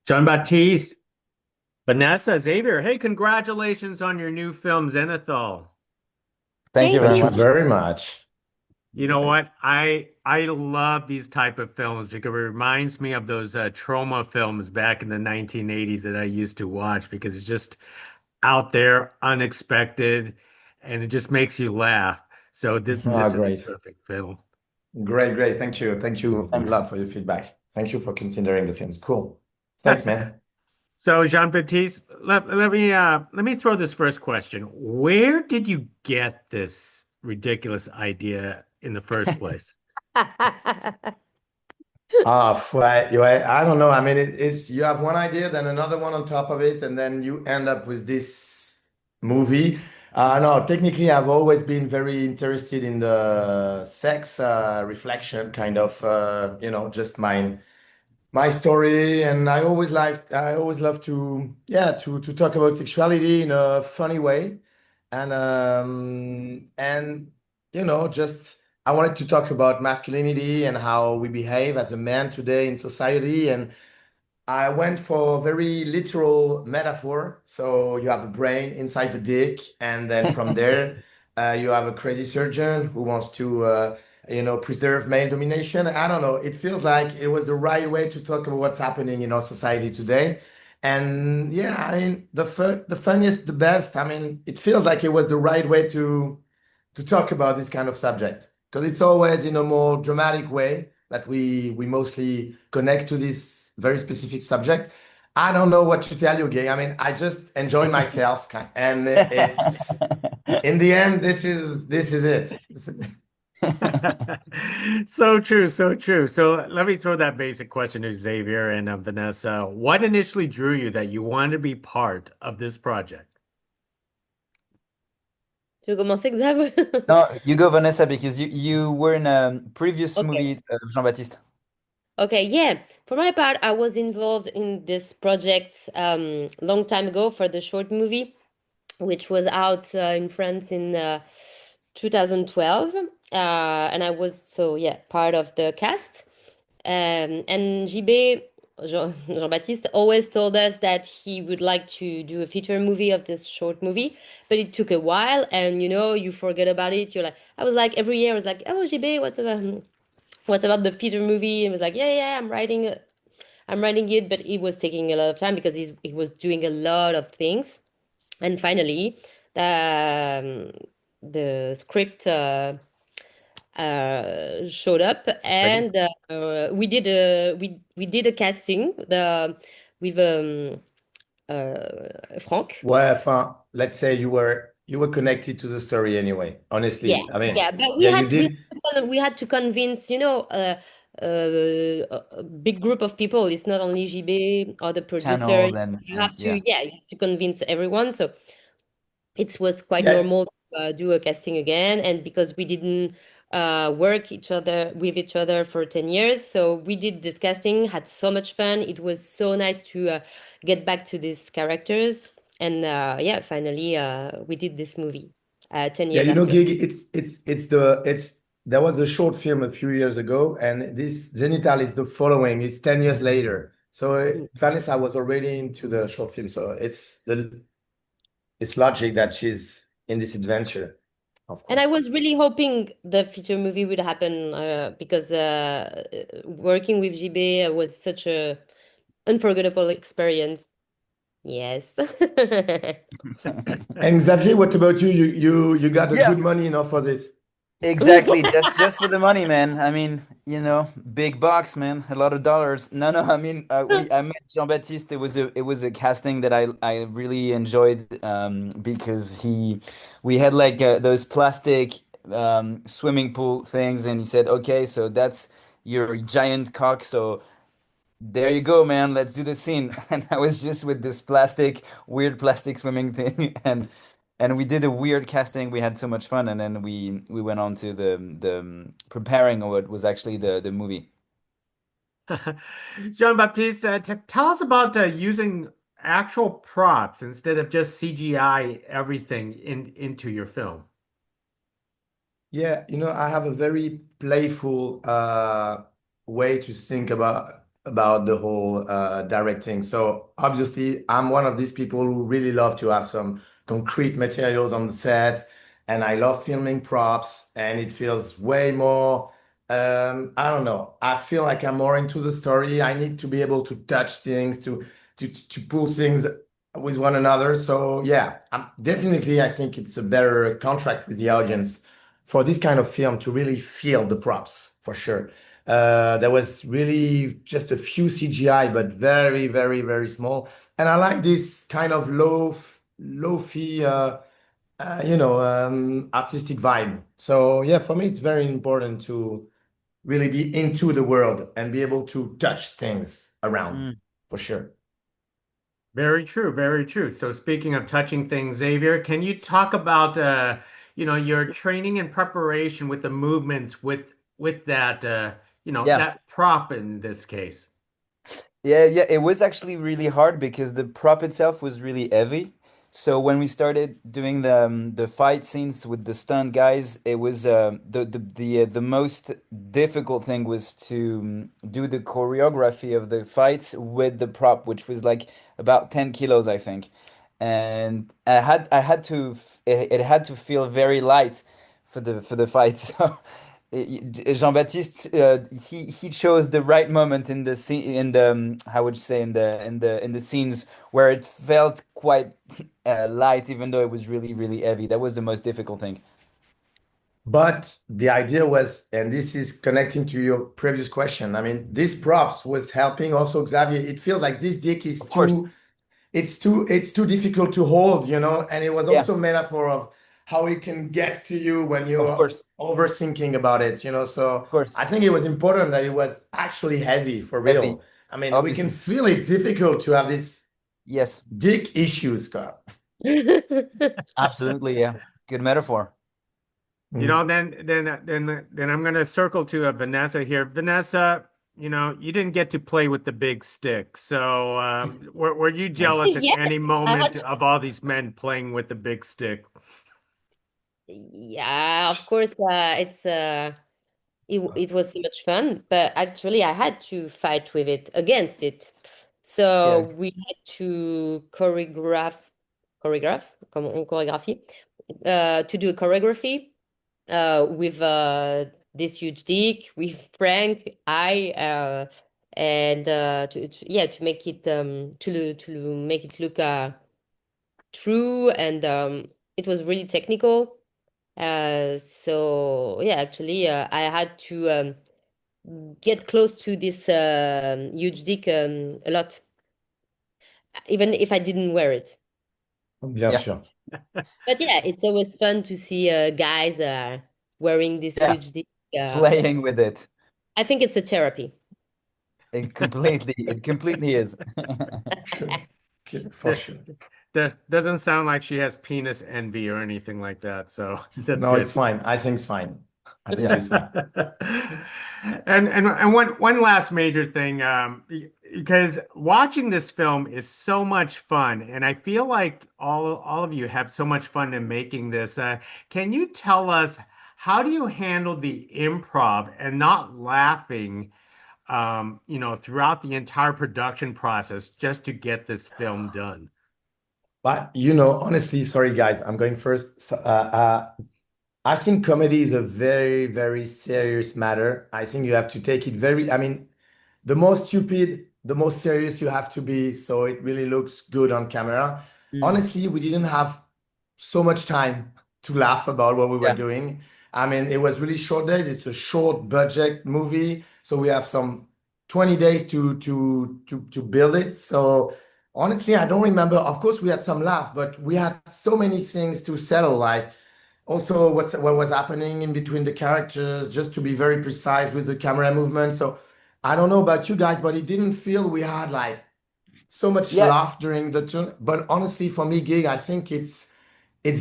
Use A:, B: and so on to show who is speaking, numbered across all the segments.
A: Jean-Baptiste, Vanessa, Xavier, hey, congratulations on your new film, Zenithal.
B: Thank you
C: Thank
B: very
C: you.
D: Thank you
B: much.
D: very much.
A: You know what? I love these type of films because it reminds me of those trauma films back in the 1980s that I used to watch because it's just out there, unexpected, and it just makes you laugh. So this
D: Ah,
A: this is a
D: great.
A: perfect film.
D: Great, great. Thank you. Thank you a
B: Thanks.
D: lot for your feedback. Thank you for considering the films. Cool. Thanks, man.
A: So Jean-Baptiste, let me throw this first question. Where did you get this ridiculous idea in the first place?
D: I don't know. I mean, it's you have one idea, then another one on top of it, and then you end up with this movie. No, technically, I've always been very interested in the sex reflection, kind of, just my story, and I always love to, yeah, to talk about sexuality in a funny way, and just I wanted to talk about masculinity and how we behave as a man today in society, and I went for a very literal metaphor. So you have a brain inside the dick, and then from there, you have a crazy surgeon who wants to, preserve male domination. I don't know. It feels like it was the right way to talk about what's happening in our society today. And yeah, I mean, the funniest, the best. I mean, it feels like it was the right way to talk about this kind of subject because it's always in a more dramatic way that we mostly connect to this very specific subject. I don't know what to tell you, Gay. I mean, I just enjoy myself, and it's in the end, this is it.
A: So true, so true. So let me throw that basic question to Xavier and Vanessa. What initially drew you that you wanted to be part of this project?
C: Tu veux commencer, Xav?
B: No, you go, Vanessa, because you were in a previous
C: Okay.
B: movie of Jean-Baptiste.
C: Okay, yeah. For my part, I was involved in this project long time ago for the short movie, which was out in France in 2012. And I was, so yeah, part of the cast. And JB, Jean-Baptiste, always told us that he would like to do a feature movie of this short movie, but it took a while, and you forget about it. You're like, I was like, every year I was like, oh, JB, what's about the feature movie? And was like, yeah, yeah, I'm writing it, but it was taking a lot of time because he was doing a lot of things. And finally, the the script showed up,
A: Ready?
C: and we did a casting with Franck.
D: Well, let's say you were connected to the story anyway.
C: Yeah,
D: Honestly, I mean,
C: yeah, but we
D: yeah, you
C: had we
D: did.
C: we had to convince, a big group of people. It's not only JB or the producer.
B: Channels and
C: You have to,
B: yeah.
C: yeah, you have to convince everyone. So it was quite
D: Yeah,
C: normal to do a casting again, and because we didn't work each other for 10 years, so we did this casting, had so much fun. It was so nice to get back to these characters, and yeah, finally we did this movie 10
D: yeah,
C: years after.
D: Gig, it's there was a short film a few years ago, and this Zenithal is the following. It's 10 years later. So
C: Mm.
D: Vanessa was already into the short film, so it's logic that she's in this adventure, of
C: And I
D: course.
C: was really hoping the feature movie would happen because working with JB was such a unforgettable experience. Yes.
D: And Xavier, what about you? You got a
B: Yeah,
D: good money enough for this?
B: exactly. Just for the money, man. I mean, big bucks, man. A lot of dollars. No, no. I mean, I met Jean-Baptiste. It was a casting that I really enjoyed because we had like those plastic swimming pool things, and he said, okay, so that's your giant cock. So there you go, man. Let's do the scene. And I was just with this weird plastic swimming thing, and we did a weird casting. We had so much fun, and then we went on to the preparing of what was actually the movie.
A: Jean-Baptiste, tell us about using actual props instead of just CGI everything into your film.
D: Yeah, I have a very playful way to think about the whole directing. So obviously, I'm one of these people who really love to have some concrete materials on the sets, and I love filming props, and it feels way more. I don't know. I feel like I'm more into the story. I need to be able to touch things, to pull things with one another. So yeah, I'm definitely. I think it's a better contract with the audience for this kind of film to really feel the props for sure. There was really just a few CGI, but very, very, very small. And I like this kind of low fee, artistic vibe. So yeah, for me, it's very important to really be into the world and be able to touch things around,
B: Mm.
D: for sure.
A: Very true, very true. So speaking of touching things, Xavier, can you talk about your training and preparation with the movements with that
B: Yeah.
A: that prop in this case?
B: Yeah, yeah, it was actually really hard because the prop itself was really heavy. So when we started doing the fight scenes with the stunt guys, it was the most difficult thing was to do the choreography of the fights with the prop, which was like about 10 kilos, I think. And I had to it had to feel very light for the fight. So Jean-Baptiste, he chose the right moment in the scene, in the how would you say, in the scenes where it felt quite light, even though it was really really heavy. That was the most difficult thing.
D: But the idea was, and this is connecting to your previous question. I mean, this props was helping also Xavier. It feels like this dick is
B: Of course.
D: it's too difficult to hold, and it was
B: Yeah,
D: also a metaphor of how it can get to you when
B: of
D: you're
B: course,
D: overthinking about it. So
B: of course.
D: I think it was important that it was actually heavy for
B: Heavy,
D: real. I mean, we can
B: obviously.
D: feel it's difficult to have these
B: Yes,
D: dick issues, Scott.
B: absolutely. Yeah, good metaphor.
D: Mm.
A: Then I'm gonna circle to Vanessa here. Vanessa, you didn't get to play with the big stick. So were you
B: Nice.
A: jealous at
C: Yeah,
A: any
C: I
A: moment
C: had
A: of all these men playing with the big stick?
C: yeah, of course, it was so much fun, but actually I had to fight with it against it.
B: Yeah,
C: So we had to choreograph, choreography, to do a choreography with this huge dick with Frank, and yeah, to make it to make it look true, and it was really technical. So yeah, actually, I had to get close to this huge dick a lot, even if I didn't wear it.
D: Bien
B: yeah,
D: sûr.
C: But yeah, it's always fun to see guys wearing this
B: yeah.
C: huge dick.
B: Playing with it.
C: I think it's a therapy.
B: It completely is.
D: Sure. Okay, for
A: That
D: sure.
A: that doesn't sound like she has penis envy or anything like that. So that's
D: No, it's
A: good.
D: fine. I think it's fine. I think
B: Yeah,
D: it's fine.
A: And one last major thing, because watching this film is so much fun, and I feel like all of you have so much fun in making this. Can you tell us how do you handle the improv and not laughing, throughout the entire production process just to get this film done?
D: But honestly, sorry guys, I'm going first. So, I think comedy is a very, very serious matter. I think you have to take it very, I mean, the more stupid, the more serious you have to be, so it really looks good on camera.
B: Mm.
D: Honestly, we didn't have so much time to laugh about what we were
B: Yeah,
D: doing. I mean, it was really short days. It's a short budget movie, so we have some 20 days to build it. So honestly, I don't remember. Of course, we had some laugh, but we had so many things to settle, like also what was happening in between the characters, just to be very precise with the camera movement. So I don't know about you guys, but it didn't feel we had like so much
B: yeah,
D: laugh during the tour. But honestly, for me, gig, I think it's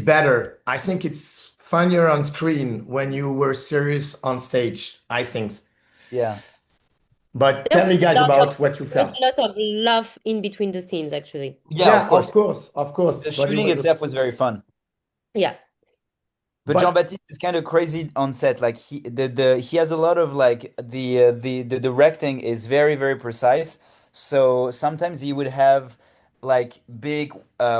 D: better. I think it's funnier on screen when you were serious on stage, I think.
B: yeah,
D: But
C: There
D: tell
C: was
D: me, guys,
C: a lot of
D: about what you
C: there was
D: felt.
C: a lot of love in between the scenes, actually.
B: yeah. Of
D: Yeah,
B: course,
D: of course,
B: the
D: but it
B: shooting
D: was a
B: itself was very fun.
C: Yeah.
B: But
D: But
B: Jean-Baptiste is kind of crazy on set. Like he has a lot of like the directing is very very precise. So sometimes he would have like big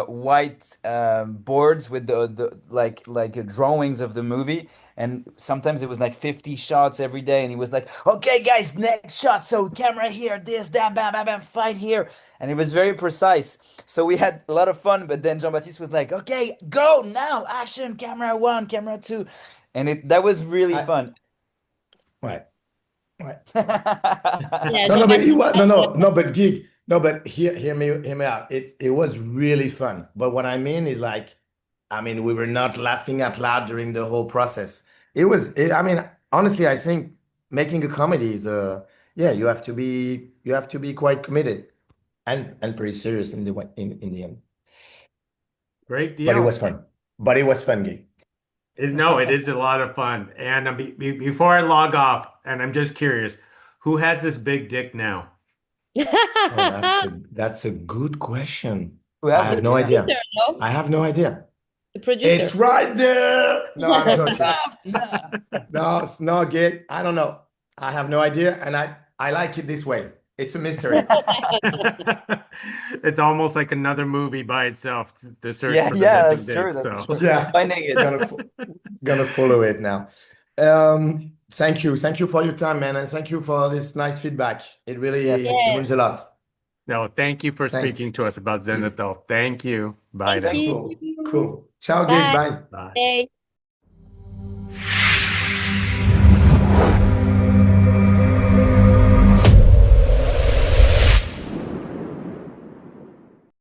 B: white boards with the like drawings of the movie, and sometimes it was like 50 shots every day, and he was like, "Okay, guys, next shot. So camera here, this, that, bam, bam, bam, fight here," and it was very precise. So we had a lot of fun, but then Jean-Baptiste was like, "Okay, go now, action, camera one, camera two," and that was really
D: I,
B: fun.
D: right, right.
C: Yeah,
D: No, no, but
C: Jean-Baptiste.
D: but gig, no, but hear me out. It was really fun. But what I mean is like, I mean, we were not laughing out loud during the whole process. I mean, honestly, I think making a comedy is yeah, you have to be quite committed and pretty serious in in the end.
A: Great
D: But it
A: deal.
D: was fun. But it was fun, gig.
A: No, it is a lot of fun. And before I log off, and I'm just curious, who has this big dick now?
D: Oh, that's a good question.
B: Who
D: I
B: has
C: The
D: have
B: it?
D: no
B: Yeah.
C: producer,
D: idea.
C: no?
D: I have no idea.
C: The
D: It's
C: producer.
D: right there. No, I'm joking.
B: No.
D: No, it's not good. I don't know. I have no idea, and I like it this way. It's a mystery.
A: It's almost like another movie by itself, the search
B: Yeah,
A: for the
B: yeah,
A: missing
B: that's
A: dick.
B: true. That's
A: So,
B: true.
D: Yeah,
B: Finding it.
D: gonna follow it now. Thank you for your time, man, and thank you for this nice feedback.
B: Yeah,
D: It
C: Yeah,
D: means a lot.
A: no, thank you for
D: Thanks.
A: speaking to us about Zenithal. Thank you. Bye
C: thank
A: now.
C: you.
D: Cool. Cool. Ciao, gig.
C: Bye.
D: Bye.
A: Bye.
C: Bye.